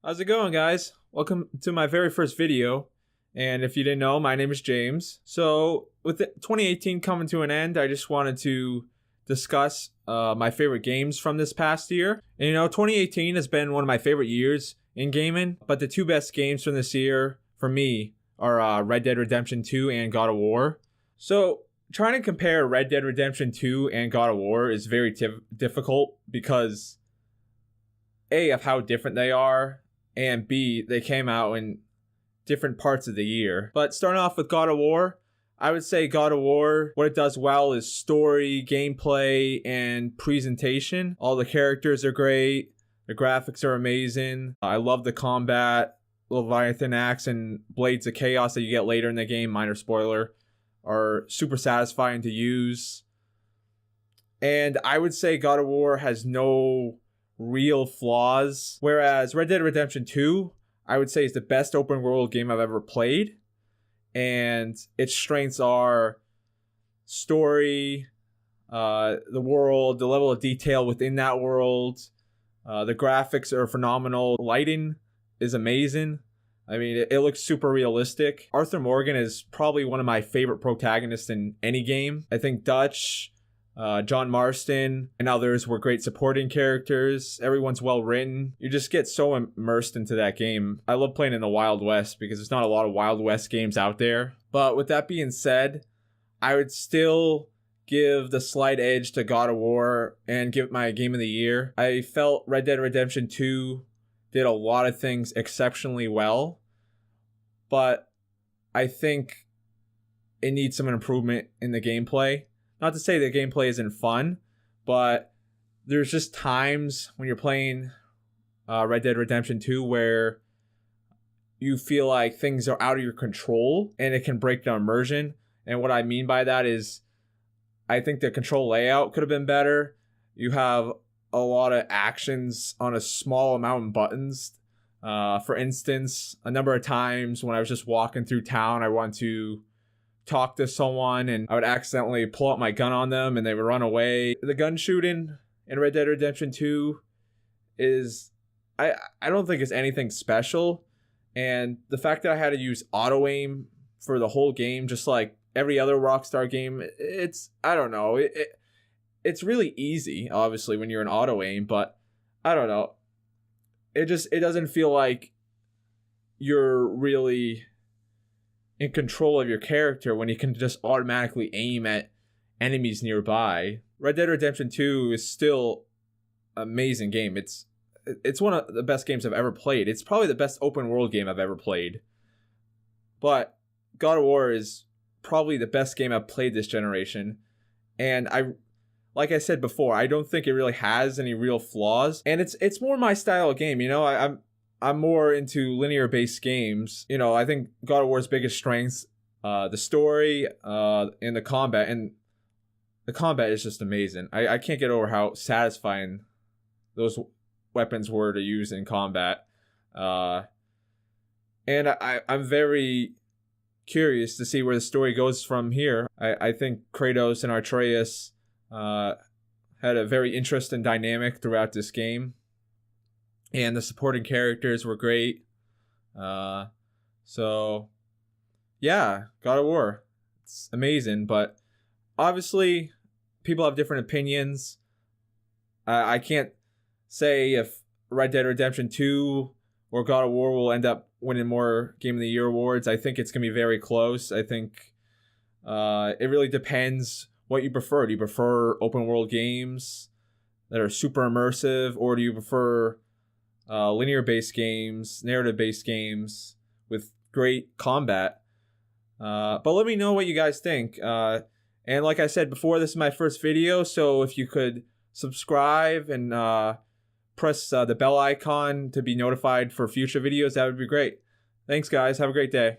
How's it going, guys? Welcome to my very first video. And if you didn't know, my name is James. So with 2018 coming to an end, I just wanted to discuss my favorite games from this past year. And 2018 has been one of my favorite years in gaming, but the two best games from this year for me are Red Dead Redemption 2 and God of War. So trying to compare Red Dead Redemption 2 and God of War is very difficult because A, of how different they are, and B, they came out in different parts of the year. But starting off with God of War, I would say God of War, what it does well is story, gameplay, and presentation. All the characters are great. The graphics are amazing. I love the combat. Leviathan Axe and Blades of Chaos that you get later in the game, minor spoiler, are super satisfying to use. And I would say God of War has no real flaws, whereas Red Dead Redemption 2 I would say is the best open world game I've ever played, and its strengths are story, the world, the level of detail within that world, the graphics are phenomenal, lighting is amazing. I mean, it looks super realistic. Arthur Morgan is probably one of my favorite protagonists in any game. I think Dutch, John Marston, and others were great supporting characters. Everyone's well written. You just get so immersed into that game. I love playing in the Wild West because there's not a lot of Wild West games out there. But with that being said, I would still give the slight edge to God of War and give it my game of the year. I felt Red Dead Redemption 2 did a lot of things exceptionally well, but I think it needs some improvement in the gameplay. Not to say the gameplay isn't fun, but there's just times when you're playing Red Dead Redemption 2 where you feel like things are out of your control and it can break the immersion. And what I mean by that is I think the control layout could have been better. You have a lot of actions on a small amount of buttons. For instance, a number of times when I was just walking through town, I wanted to talk to someone and I would accidentally pull out my gun on them and they would run away. The gun shooting in Red Dead Redemption 2 is I don't think it's anything special, and the fact that I had to use auto aim for the whole game just like every other Rockstar game, it's I don't know, it's really easy obviously when you're in auto aim, but I don't know, it doesn't feel like you're really in control of your character when you can just automatically aim at enemies nearby. Red Dead Redemption 2 is still an amazing game. It's one of the best games I've ever played. It's probably the best open world game I've ever played. But God of War is probably the best game I've played this generation. And like I said before, I don't think it really has any real flaws. And it's more my style of game, I'm more into linear-based games. I think God of War's biggest strengths, the story, and the combat. And the combat is just amazing. I can't get over how satisfying those weapons were to use in combat. And I'm very curious to see where the story goes from here. I think Kratos and Atreus had a very interesting dynamic throughout this game. And the supporting characters were great. So, yeah, God of War. It's amazing, but obviously, people have different opinions. I can't say if Red Dead Redemption 2 or God of War will end up winning more Game of the Year awards. I think it's going to be very close. I think it really depends what you prefer. Do you prefer open world games that are super immersive, or do you prefer linear-based games, narrative-based games with great combat? But let me know what you guys think. And like I said before, this is my first video, so if you could subscribe and press the bell icon to be notified for future videos, that would be great. Thanks, guys. Have a great day.